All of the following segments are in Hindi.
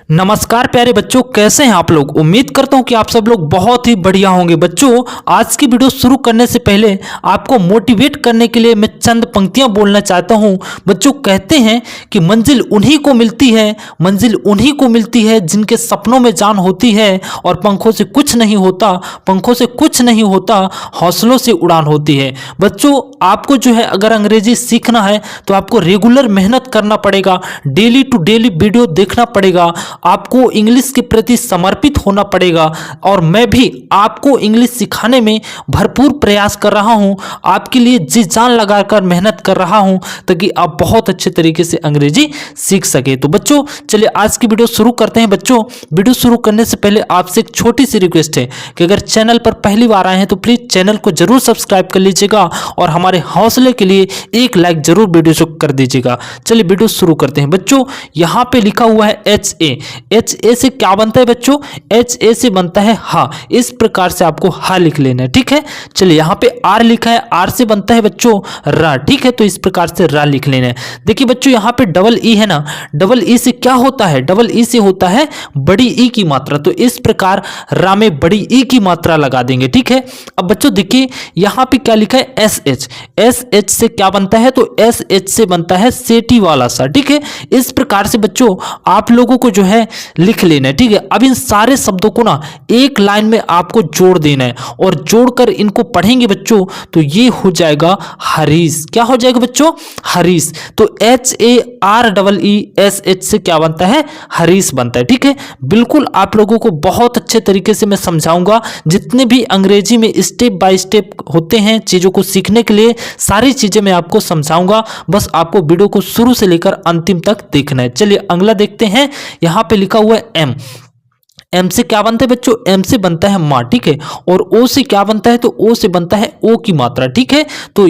नमस्कार प्यारे बच्चों, कैसे हैं आप लोग। उम्मीद करता हूं कि आप सब लोग बहुत ही बढ़िया होंगे। बच्चों, आज की वीडियो शुरू करने से पहले आपको मोटिवेट करने के लिए मैं चंद पंक्तियां बोलना चाहता हूं। बच्चों, कहते हैं कि मंजिल उन्हीं को मिलती है, मंजिल उन्हीं को मिलती है जिनके सपनों में जान होती है और पंखों से कुछ नहीं होता, पंखों से कुछ नहीं होता, हौसलों से उड़ान होती है। बच्चों, आपको जो है अगर अंग्रेजी सीखना है तो आपको रेगुलर मेहनत करना पड़ेगा, डेली टू डेली वीडियो देखना पड़ेगा, आपको इंग्लिश के प्रति समर्पित होना पड़ेगा और मैं भी आपको इंग्लिश सिखाने में भरपूर प्रयास कर रहा हूं, आपके लिए जी जान लगाकर मेहनत कर रहा हूं ताकि आप बहुत अच्छे तरीके से अंग्रेजी सीख सके। तो बच्चों, चलिए आज की वीडियो शुरू करते हैं। बच्चों, वीडियो शुरू करने से पहले आपसे एक छोटी सी रिक्वेस्ट है कि अगर चैनल पर पहली बार आए हैं तो प्लीज चैनल को जरूर सब्सक्राइब कर लीजिएगा और हमारे हौसले के लिए एक लाइक जरूर वीडियो को कर दीजिएगा। चलिए वीडियो शुरू करते हैं। बच्चों, यहां पे लिखा हुआ है एच ए से क्या बनता है बच्चों? एच ए से बनता है हा। इस प्रकार से आपको हा लिख लेना है, ठीक है। चलिए यहाँ पे आर लिखा है, आर से बनता है बच्चों रा, ठीक है। तो इस प्रकार से रा लिख लेना है। देखिए बच्चों, यहाँ पे डबल ई है ना, डबल ई से क्या होता है? डबल ई से होता है बड़ी ई की मात्रा। तो इस प्रकार रा में बड़ी ई की मात्रा लगा देंगे, ठीक है। अब बच्चों देखिए यहाँ पे क्या लिखा है? S H. एस एच से क्या बनता है? तो एस एच से बनता है सेटी वाला सा, ठीक है। इस प्रकार से बच्चों आप लोगों को जो है लिख लेना है, ठीक है। अब इन सारे शब्दों को ना एक लाइन में आपको जोड़ देना है और जोड़कर इनको पढ़ेंगे बच्चों तो ये हो जाएगा हरीश। क्या हो जाएगा बच्चों? हरीश। तो H A R double E S H से क्या बनता है? हरीश बनता है, ठीक है। बिल्कुल आप लोगों को बहुत अच्छे तरीके से मैं समझाऊंगा। जितने भी अंग्रेजी में स्टेप बाय स्टेप होते हैं चीजों को सीखने के लिए, सारी चीजें मैं आपको समझाऊंगा। बस आपको वीडियो को शुरू से लेकर अंतिम तक देखना है। चलिए अगला देखते हैं। यहां पे लिखा हुआ है एम। एम से क्या बनता है बच्चों? एम से बनता है माँ, ठीक है। और ओ से क्या बनता है? तो ओ से बनता है ओ की मात्रा, ठीक है। तो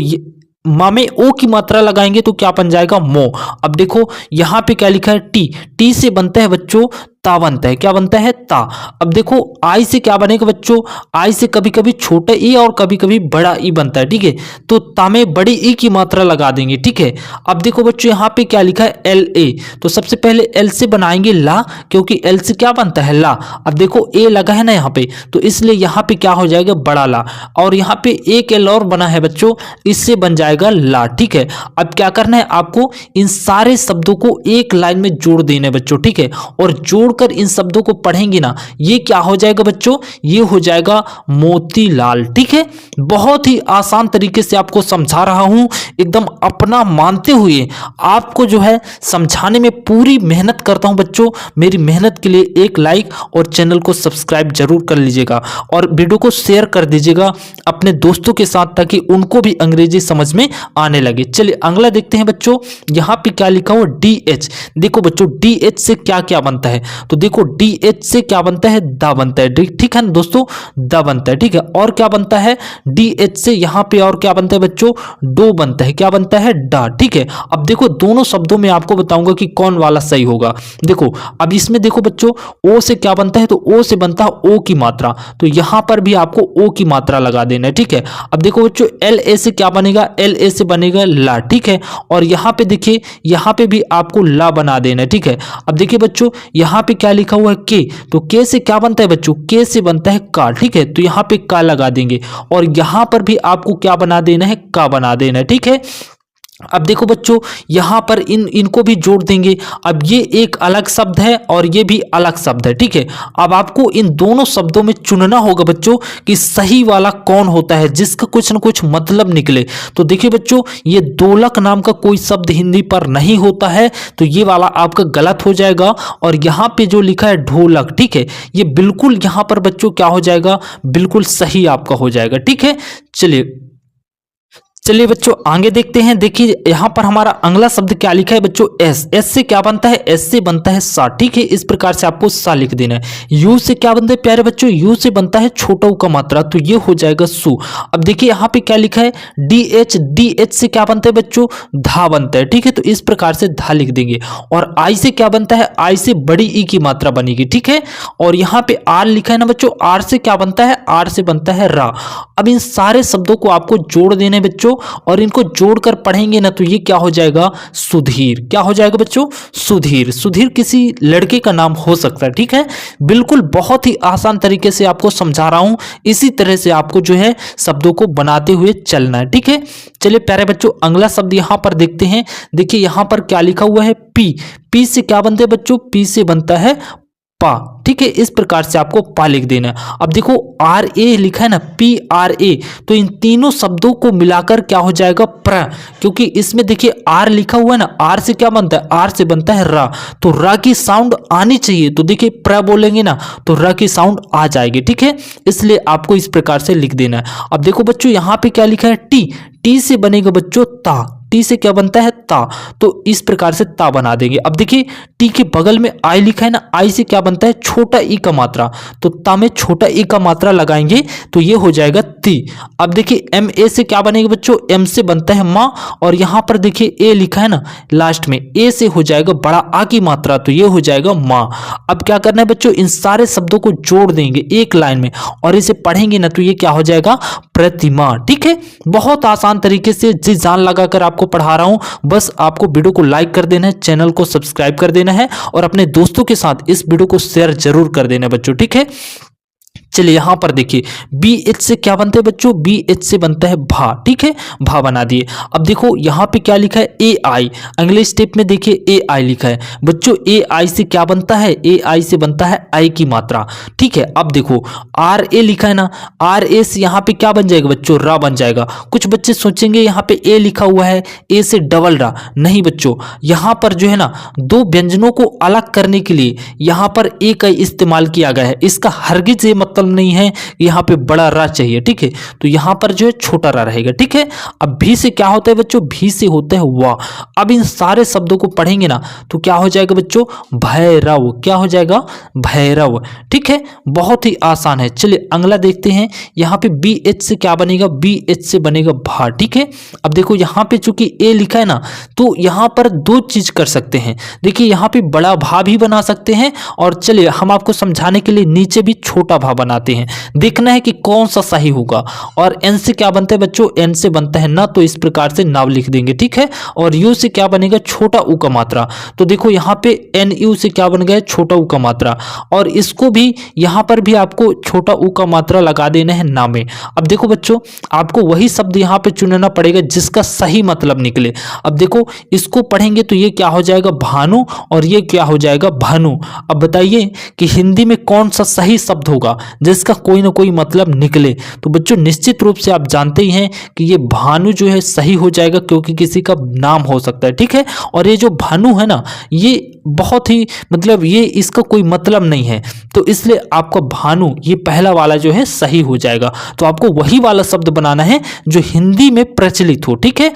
माँ में ओ की मात्रा लगाएंगे तो क्या बन जाएगा? मो। अब देखो यहाँ पे क्या लिखा है? टी। टी से बनता है बच्चों ता बनता है। क्या बनता है? ता। अब देखो आई से क्या बनेगा बच्चों? आई से कभी कभी छोटा ई और कभी कभी बड़ा ई बनता है, ठीक है। तो ता में बड़ी ई की मात्रा लगा देंगे, ठीक है। अब देखो बच्चों यहाँ पे क्या लिखा है? L A. तो सबसे पहले एल से बनाएंगे ला, क्योंकि एल से क्या बनता है? ला। अब देखो ए लगा है ना यहाँ पे, तो इसलिए यहाँ पे क्या हो जाएगा? बड़ा ला। और यहाँ पे एक एल और बना है बच्चों, इससे बन जाएगा ला, ठीक है। अब क्या करना है आपको? इन सारे शब्दों को एक लाइन में जोड़ देना है बच्चों, ठीक है। और जोड़ कर इन शब्दों को पढ़ेंगे ना, ये क्या हो जाएगा बच्चों? ये हो जाएगा मोतीलाल, ठीक है। बहुत ही आसान तरीके से आपको समझा रहा हूं, एकदम अपना मानते हुए आपको जो है समझाने में पूरी मेहनत करता हूं बच्चों। मेरी मेहनत के लिए एक लाइक और चैनल को सब्सक्राइब जरूर कर लीजिएगा और वीडियो को शेयर कर दीजिएगा अपने दोस्तों के साथ ताकि उनको भी अंग्रेजी समझ में आने लगे। चलिए अगला देखते हैं बच्चों। यहां पे क्या लिखा हुआ? D H. देखो बच्चों डी एच से क्या क्या बनता है? तो देखो डी एच से क्या बनता है? दा बनता है, ठीक है ना दोस्तों, दा बनता है, ठीक है। और क्या बनता है? डी एच से यहां पे और क्या बनता है बच्चों? डो बनता है। क्या बनता है? डा, ठीक है। अब देखो दोनों शब्दों में आपको बताऊंगा कि कौन वाला सही होगा। देखो अब इसमें देखो बच्चों ओ से क्या बनता है? तो ओ से बनता है ओ की मात्रा। तो यहां पर भी आपको ओ की मात्रा लगा देना है, ठीक है। अब देखो बच्चों एल ए से क्या बनेगा? एल ए से बनेगा ला, ठीक है। और यहां पे देखिए यहां पे भी आपको ला बना देना है, ठीक है। अब देखिए बच्चों यहां पे क्या लिखा हुआ है? के। तो के से क्या बनता है बच्चों? के से बनता है का, ठीक है। तो यहां पे का लगा देंगे और यहां पर भी आपको क्या बना देना है? का बना देना है, ठीक है। अब देखो बच्चों यहां पर इनको भी जोड़ देंगे। अब ये एक अलग शब्द है और ये भी अलग शब्द है, ठीक है। अब आपको इन दोनों शब्दों में चुनना होगा बच्चों कि सही वाला कौन होता है जिसका कुछ न कुछ मतलब निकले। तो देखिए बच्चों ये दोलक नाम का कोई शब्द हिंदी पर नहीं होता है, तो ये वाला आपका गलत हो जाएगा। और यहाँ पे जो लिखा है ढोलक, ठीक है, ये बिल्कुल यहाँ पर बच्चों क्या हो जाएगा? बिल्कुल सही आपका हो जाएगा, ठीक है। चलिए बच्चों आगे देखते हैं। देखिए यहां पर हमारा अगला शब्द क्या लिखा है बच्चों? एस। एस से क्या बनता है? एस से बनता है सा, ठीक है। इस प्रकार से आपको सा लिख देना है। यू से क्या बनता है प्यारे बच्चों? यू से बनता है छोटा ऊ का मात्रा, तो ये हो जाएगा सु। अब देखिए यहाँ पे क्या लिखा है? D H. डी एच से क्या बनता है बच्चों? धा बनता है, ठीक है। तो इस प्रकार से धा लिख देंगे। और आई से क्या बनता है? आई से बड़ी ई की मात्रा बनेगी, ठीक है। और यहाँ पे आर लिखा है ना बच्चों, आर से क्या बनता है? आर से बनता है रा। अब इन सारे शब्दों को आपको जोड़ देने बच्चों बच्चों, और इनको जोड़कर पढ़ेंगे ना तो ये क्या हो जाएगा, सुधीर। क्या हो जाएगा बच्चों, सुधीर। सुधीर किसी लड़के का नाम हो सकता है, ठीक है। बिल्कुल बहुत ही आसान तरीके से आपको समझा रहा हूं, इसी तरह से आपको जो है शब्दों को बनाते हुए चलना है, ठीक है। चलिए प्यारे बच्चों, अगला शब्द यहां पर देखते हैं। देखिए यहां पर क्या लिखा हुआ है, पी। पी से क्या बनता है बच्चों, पी से बनता है पा, ठीक है। इस प्रकार से आपको पा लिख देना है। अब देखो आर ए लिखा है ना, पी आर ए, तो इन तीनों शब्दों को मिलाकर क्या हो जाएगा, प्र। क्योंकि इसमें देखिए आर लिखा हुआ है ना, आर से क्या बनता है, आर से बनता है रा, तो रा की साउंड आनी चाहिए। तो देखिए प्र बोलेंगे ना तो रा की साउंड आ जाएगी, ठीक है। इसलिए आपको इस प्रकार से लिख देना है। अब देखो बच्चों यहाँ पे क्या लिखा है, टी। टी से बनेगा बच्चों ता। टी से क्या बनता है, ता, तो इस प्रकार से ता बना देंगे। अब देखिए टी के बगल में आई लिखा है ना, आई से क्या बनता है, छोटा ई का मात्रा, तो ता में छोटा ई का मात्रा लगाएंगे तो ये हो जाएगा ती। अब देखिए एम ए से क्या बनेगा बच्चों, एम से बनता है माँ, और यहां पर देखिए ए लिखा है ना लास्ट में, ए से हो जाएगा बड़ा आ की मात्रा, तो ये हो जाएगा माँ। अब क्या करना है बच्चों, इन सारे शब्दों को जोड़ देंगे एक लाइन में और इसे पढ़ेंगे ना तो ये क्या हो जाएगा, प्रतिमा, ठीक है। बहुत आसान तरीके से जी जान लगाकर आपको पढ़ा रहा हूं। बस आपको वीडियो को लाइक कर देना है, चैनल को सब्सक्राइब कर देना है और अपने दोस्तों के साथ इस वीडियो को शेयर जरूर कर देना बच्चों, ठीक है। चलिए यहां पर देखिए बी एच से क्या बनता है बच्चों, बी एच से बनता है भा, ठीक है, भा बना दिए। अब देखो यहां पे क्या लिखा है, ए आई। अगले स्टेप में देखिए ए आई लिखा है बच्चों, ए आई से क्या बनता है, ए आई से बनता है आई की मात्रा, ठीक है। अब देखो आर ए लिखा है ना, आर ए से यहां पे क्या बन जाएगा बच्चों, रा बन जाएगा। कुछ बच्चे सोचेंगे यहां पे ए लिखा हुआ है, ए से डबल रा, नहीं बच्चों, यहां पर जो है ना दो व्यंजनों को अलग करने के लिए यहां पर ए का इस्तेमाल किया गया है। इसका हरगिज ये मतलब नहीं है यहाँ पे बड़ा रा चाहिए, ठीक है, तो यहाँ पर जो है छोटा रा रहेगा, ठीक है। अब भी से क्या होता है बच्चों, भी से होता है वाह। अब इन सारे शब्दों को पढ़ेंगे ना तो क्या हो जाएगा बच्चों, भैरव। क्या हो जाएगा, भैरव, ठीक है। बहुत ही आसान है। चलिए अगला देखते हैं। यहाँ पे बी एच से क्या बनेगा, बी एच से बनेगा भा, ठीक है। अब देखो यहाँ पे चूंकि ए लिखा है ना तो यहाँ पर दो चीज कर सकते हैं। देखिए यहाँ पे बड़ा भा भी बना सकते हैं और चलिए हम आपको समझाने के लिए नीचे भी छोटा भा बनाते हैं। देखना है कि कौन सा सही होगा। और एन से क्या बनता है बच्चों, एन से बनता है ना, तो इस प्रकार से नाव लिख देंगे, ठीक है। और यू से क्या बनेगा, छोटा ऊ का मात्रा, तो देखो यहाँ पे एन यू से क्या बन गया, छोटा ऊ का मात्रा, और इसको भी यहाँ पर भी आपको छोटा ऊ का मात्रा लगा देना है ना में। अब देखो बच्चों आपको वही शब्द यहाँ पे चुनना पड़ेगा जिसका सही मतलब निकले। अब देखो इसको पढ़ेंगे तो ये क्या हो जाएगा, भानु, और ये क्या हो जाएगा, भानु। अब बताइए कि हिंदी में कौन सा सही शब्द होगा जिसका कोई ना कोई मतलब निकले। तो बच्चों निश्चित रूप से आप जानते ही हैं कि ये भानु जो है सही हो जाएगा क्योंकि किसी का नाम हो सकता है, ठीक है। और ये जो भानु है ना ये बहुत ही मतलब ये इसका कोई मतलब नहीं है, तो इसलिए आपका भानु ये पहला वाला जो है सही हो जाएगा। तो आपको वही वाला शब्द बनाना है जो हिंदी में प्रचलित हो, ठीक है।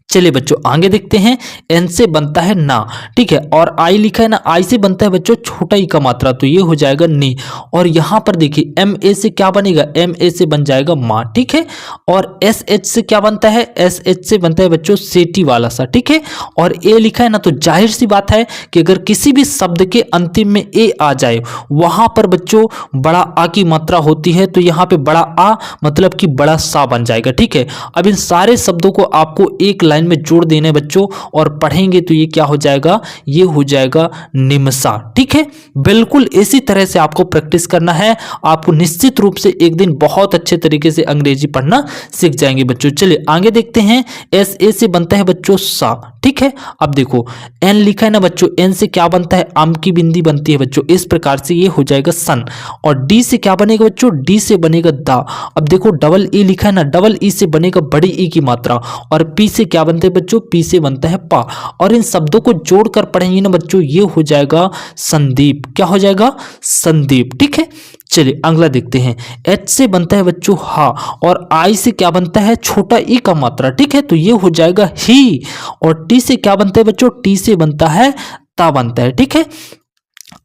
चलिए बच्चों आगे देखते हैं। एन से बनता है ना, ठीक है, और आई लिखा है ना, आई से बनता है बच्चों छोटा ई का मात्रा, तो ये हो जाएगा नी। और यहां पर देखिए एम ए से क्या बनेगा, एम ए से बन जाएगा माँ, ठीक है। और एस एच से क्या बनता है, एस एच से बनता है बच्चों सेटी वाला सा, ठीक है। और ए लिखा है ना तो जाहिर सी बात है कि अगर किसी भी शब्द के अंतिम में ए आ जाए वहां पर बच्चों बड़ा आ की मात्रा होती है, तो यहाँ पे बड़ा आ मतलब कि बड़ा सा बन जाएगा, ठीक है। अब इन सारे शब्दों को आपको एक लाइन में जोड़ देने बच्चों और पढ़ेंगे तो ये क्या हो जाएगा, ये हो जाएगा निमसा, ठीक है। बिल्कुल इसी तरह से आपको प्रैक्टिस करना है। आपको निश्चित रूप से एक दिन बहुत अच्छे तरीके से अंग्रेजी पढ़ना सीख जाएंगे बच्चों। चलिए आगे देखते हैं। एस ए से बनता है बच्चों सा, ठीक है। अब देखो एन लिखा है ना बच्चों, एन से क्या बनता है, आम की बिंदी बनती है बच्चों, इस प्रकार से ये हो जाएगा सन। और डी से क्या बनेगा बच्चों, डी से बनेगा दा। अब देखो डबल ई लिखा है ना, डबल ई से बनेगा बड़ी ई की मात्रा। और पी से क्या बनता है बच्चों, पी से बनता है पा। और इन शब्दों को जोड़कर पढ़ेंगे ना बच्चों ये हो जाएगा संदीप। क्या हो जाएगा, संदीप, ठीक है। चलिए अगला देखते हैं। एच से बनता है बच्चों हा, और आई से क्या बनता है छोटा ई का मात्रा, ठीक है, तो ये हो जाएगा ही। और टी से क्या बनता है बच्चों, टी से बनता है ता बनता है, ठीक है।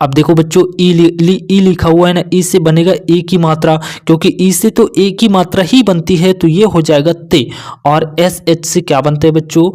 अब देखो बच्चों ई लिखा हुआ है ना, ई से बनेगा ए की मात्रा, क्योंकि ई से तो ए की मात्रा ही बनती है, तो ये हो जाएगा ते। और एस एच से क्या बनता है बच्चों,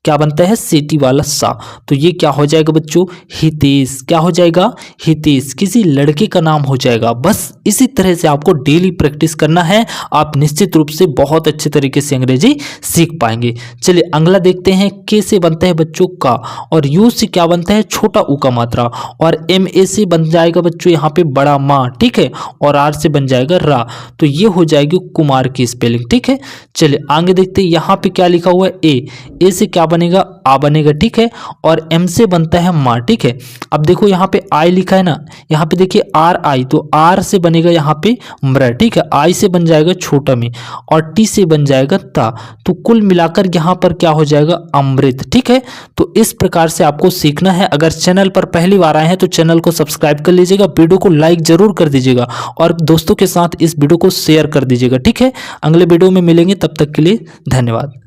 क्या बनता है, सेटी वाला सा। तो ये क्या हो जाएगा बच्चों, हितेश। क्या हो जाएगा, हितेश, किसी लड़के का नाम हो जाएगा। बस इसी तरह से आपको डेली प्रैक्टिस करना है, आप निश्चित रूप से बहुत अच्छे तरीके से अंग्रेजी सीख पाएंगे। चलिए अगला देखते हैं, के से बनता है बच्चों का, और यू से क्या बनता है, छोटा ऊ का मात्रा, और एम ए से बन जाएगा बच्चों यहाँ पे बड़ा माँ, ठीक है, और आर से बन जाएगा रा। तो ये हो जाएगी कुमार की स्पेलिंग, ठीक है। चलिए आगे देखते हैं, यहाँ पे क्या लिखा हुआ है, ए से क्या बनेगा, आ बनेगा, ठीक है, और एम से बनता है माँ, ठीक है। अब देखो यहाँ पे आई लिखा है ना, यहाँ पे देखिए आर आई, तो आर से बनेगा यहाँ पे म्र, ठीक है, आई से बन जाएगा छोटा में, और टी से बन जाएगा ता। तो कुल मिलाकर यहाँ पर क्या हो जाएगा, अमृत, ठीक है। तो इस प्रकार से आपको सीखना है। अगर चैनल पर पहली बार आए हैं तो चैनल को सब्सक्राइब कर लीजिएगा, वीडियो को लाइक जरूर कर दीजिएगा, और दोस्तों के साथ इस वीडियो को शेयर कर दीजिएगा, ठीक है। अगले वीडियो में मिलेंगे, तब तक के लिए धन्यवाद।